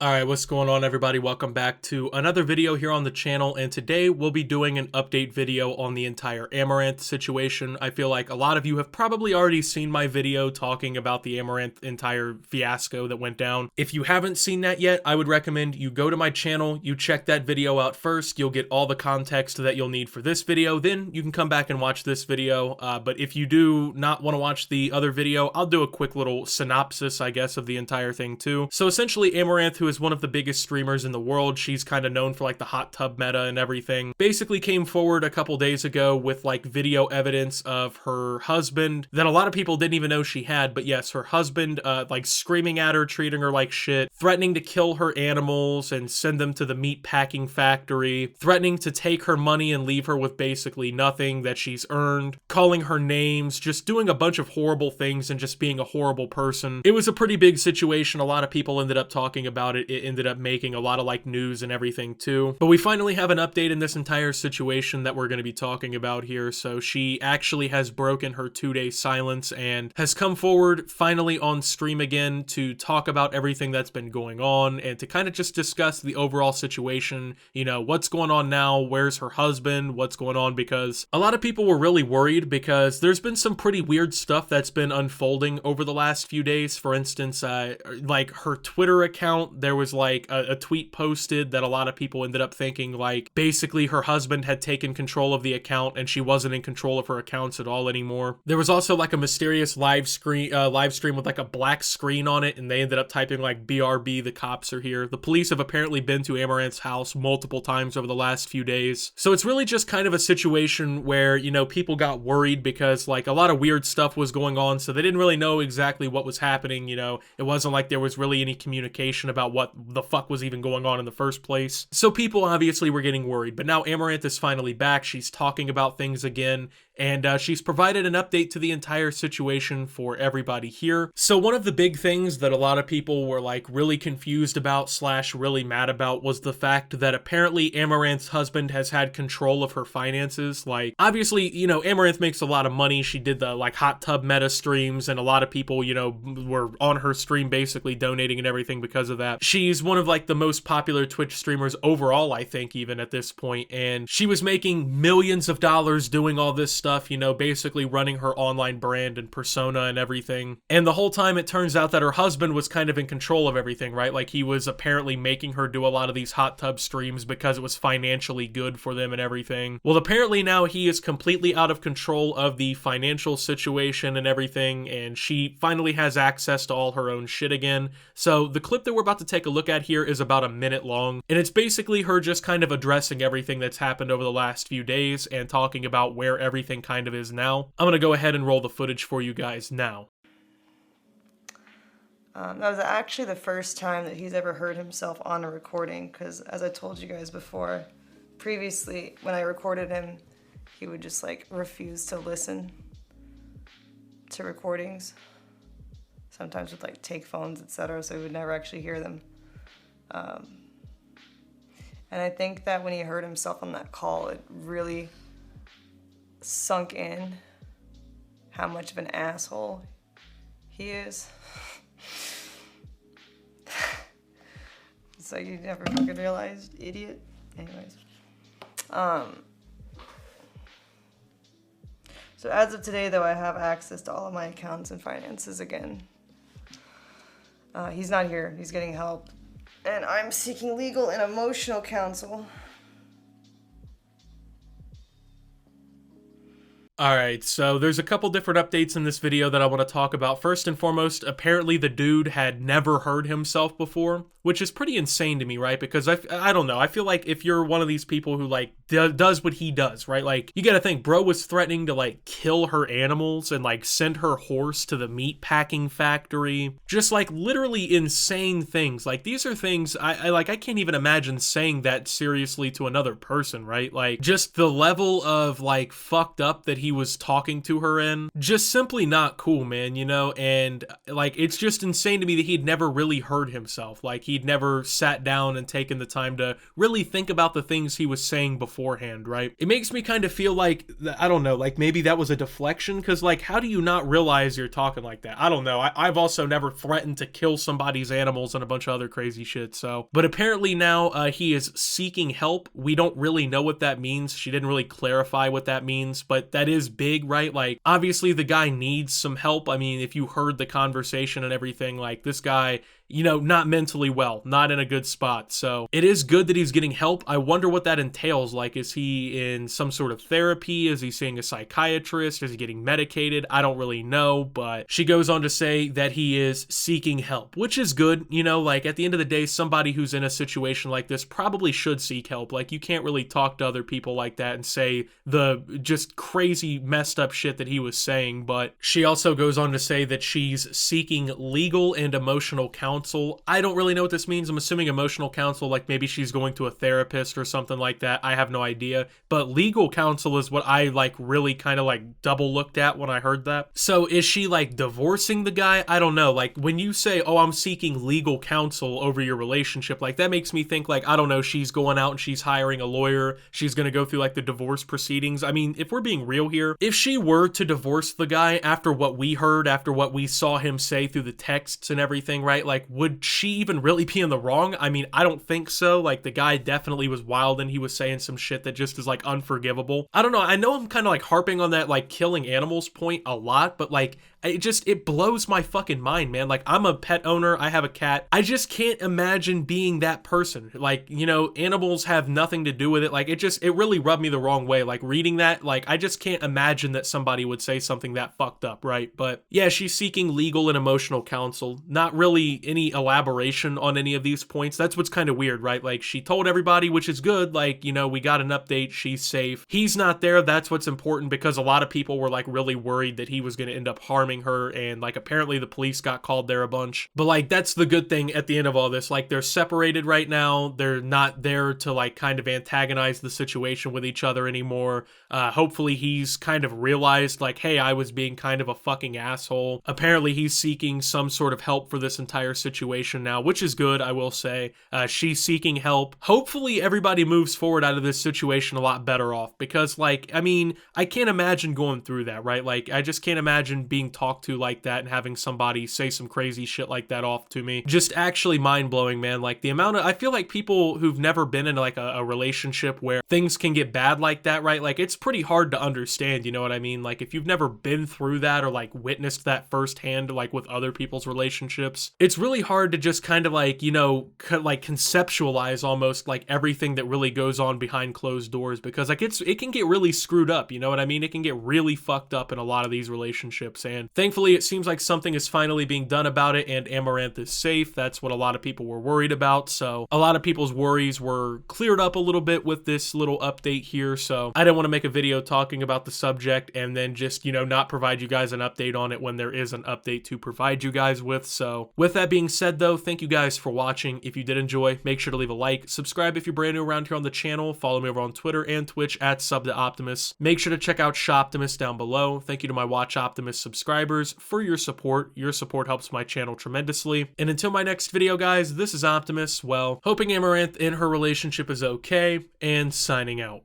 Alright, what's going on everybody? Welcome back to another video here on the channel, and today we'll be doing an update video on the entire Amouranth situation. I feel like a lot of you have probably already seen my video talking about the Amouranth entire fiasco that went down. If you haven't seen that yet, I would recommend you go to my channel, you check that video out first, you'll get all the context that you'll need for this video, then you can come back and watch this video. But if you do not want to watch the other video, I'll do a quick little synopsis, I guess, of the entire thing too. So essentially, Amouranth, who is one of the biggest streamers in the world, she's kind of known for like the hot tub meta and everything, basically came forward a couple days ago with like video evidence of her husband that a lot of people didn't even know she had. But yes, her husband like screaming at her, treating her like shit, threatening to kill her animals and send them to the meat packing factory, threatening to take her money and leave her with basically nothing that she's earned, calling her names, just doing a bunch of horrible things and just being a horrible person. It was a pretty big situation. A lot of people ended up talking about it. It ended up making a lot of like news and everything too. But we finally have an update in this entire situation that we're going to be talking about here. So she actually has broken her 2-day silence and has come forward finally on stream again to talk about everything that's been going on and to kind of just discuss the overall situation. You know, what's going on now? Where's her husband? What's going on? Because a lot of people were really worried because there's been some pretty weird stuff that's been unfolding over the last few days. For instance, like her Twitter account, there was like a tweet posted that a lot of people ended up thinking like basically her husband had taken control of the account and she wasn't in control of her accounts at all anymore. There was also like a mysterious live stream with like a black screen on it, and they ended up typing like BRB, the cops are here. The police have apparently been to Amouranth's house multiple times over the last few days. So it's really just kind of a situation where, you know, people got worried because like a lot of weird stuff was going on, so they didn't really know exactly what was happening. You know, it wasn't like there was really any communication about what the fuck was even going on in the first place. So people obviously were getting worried, but now Amouranth is finally back. She's talking about things again, and she's provided an update to the entire situation for everybody here. So one of the big things that a lot of people were like really confused about / really mad about was the fact that apparently Amouranth's husband has had control of her finances. Like, obviously, you know, Amouranth makes a lot of money. She did the like hot tub meta streams, and a lot of people, you know, were on her stream basically donating and everything because of that. She's one of like the most popular Twitch streamers overall, I think, even at this point, and she was making millions of dollars doing all this stuff, you know, basically running her online brand and persona and everything. And the whole time it turns out that her husband was kind of in control of everything, right? Like, he was apparently making her do a lot of these hot tub streams because it was financially good for them and everything. Well, apparently now he is completely out of control of the financial situation and everything, and she finally has access to all her own shit again. So the clip that we're about to take a look at here is about a minute long, and it's basically her just kind of addressing everything that's happened over the last few days and talking about where everything kind of is now. I'm gonna go ahead and roll the footage for you guys now. That was actually the first time that he's ever heard himself on a recording, because as I told you guys before, previously when I recorded him, he would just like refuse to listen to recordings, sometimes with like take phones, etc., so he would never actually hear them. And I think that when he heard himself on that call, it really sunk in how much of an asshole he is. So you never fucking realized, idiot. Anyways. So as of today, though, I have access to all of my accounts and finances again. He's not here. He's getting help. And I'm seeking legal and emotional counsel. Alright, so there's a couple different updates in this video that I want to talk about. First and foremost, apparently the dude had never heard himself before, which is pretty insane to me, right? Because I don't know, I feel like if you're one of these people who like does what he does, right? Like, you gotta think, bro was threatening to like kill her animals and like send her horse to the meat packing factory. Just like literally insane things. Like, these are things I can't even imagine saying that seriously to another person, right? Like, just the level of like fucked up that he was talking to her in. Just simply not cool, man, you know? And like, it's just insane to me that he'd never really heard himself. Like, he'd never sat down and taken the time to really think about the things he was saying beforehand, right? It makes me kind of feel like, I don't know, like maybe that was a deflection, because like, how do you not realize you're talking like that? I don't know. I've also never threatened to kill somebody's animals and a bunch of other crazy shit, so. But apparently now he is seeking help. We don't really know what that means. She didn't really clarify what that means, but that is big, right? Like, obviously the guy needs some help. I mean, if you heard the conversation and everything, like, this guy, you know, not mentally well, not in a good spot. So it is good that he's getting help. I wonder what that entails. Like, is he in some sort of therapy? Is he seeing a psychiatrist? Is he getting medicated? I don't really know, but she goes on to say that he is seeking help, which is good. You know, like, at the end of the day, somebody who's in a situation like this probably should seek help. Like, you can't really talk to other people like that and say the just crazy messed up shit that he was saying. But she also goes on to say that she's seeking legal and emotional counsel. I don't really know what this means. I'm assuming emotional counsel, like maybe she's going to a therapist or something like that. I have no idea. But legal counsel is what I like really kind of like double looked at when I heard that. So is she like divorcing the guy? I don't know. Like, when you say, oh, I'm seeking legal counsel over your relationship, like that makes me think like, I don't know, she's going out and she's hiring a lawyer. She's going to go through like the divorce proceedings. I mean, if we're being real here, if she were to divorce the guy after what we heard, after what we saw him say through the texts and everything, right? Like, would she even really be in the wrong? I mean, I don't think so. Like, the guy definitely was wild and he was saying some shit that just is like unforgivable. I don't know. I know I'm kind of like harping on that like killing animals point a lot, but like, it blows my fucking mind, man. Like, I'm a pet owner. I have a cat. I just can't imagine being that person. Like, you know, animals have nothing to do with it. Like, it really rubbed me the wrong way. Like, reading that, like, I just can't imagine that somebody would say something that fucked up, right? But yeah, she's seeking legal and emotional counsel. Not really any elaboration on any of these points. That's what's kind of weird, right? Like, she told everybody, which is good. Like, you know, we got an update. She's safe. He's not there. That's what's important, because a lot of people were like really worried that he was going to end up harming her, and like apparently the police got called there a bunch. But like, that's the good thing at the end of all this. Like, they're separated right now. They're not there to like kind of antagonize the situation with each other anymore. Hopefully he's kind of realized like, hey, I was being kind of a fucking asshole. Apparently he's seeking some sort of help for this entire situation now, which is good, I will say. She's seeking help. Hopefully everybody moves forward out of this situation a lot better off, because like, I mean, I can't imagine going through that, right? Like, I just can't imagine being talked to like that and having somebody say some crazy shit like that off to me. Just actually mind-blowing, man. Like, the amount of, I feel like people who've never been in like a relationship where things can get bad like that, right? Like, it's pretty hard to understand, you know what I mean? Like, if you've never been through that or like witnessed that firsthand, like with other people's relationships, it's really hard to just kind of like, you know, like conceptualize almost like everything that really goes on behind closed doors, because like it can get really screwed up, you know what I mean? It can get really fucked up in a lot of these relationships, and thankfully it seems like something is finally being done about it, and Amouranth is safe. That's what a lot of people were worried about, so a lot of people's worries were cleared up a little bit with this little update here. So I didn't want to make a video talking about the subject and then just, you know, not provide you guys an update on it when there is an update to provide you guys with. So with that being said though, thank you guys for watching. If you did enjoy, make sure to leave a like, subscribe if you're brand new around here on the channel, follow me over on Twitter and Twitch at @SubTheOptimus. Make sure to check out Shoptimus down below. Thank you to my Watch Optimus subscribers for your support. Your support helps my channel tremendously. And until my next video, guys, this is Optimus, well, hoping Amouranth in her relationship is okay, and signing out.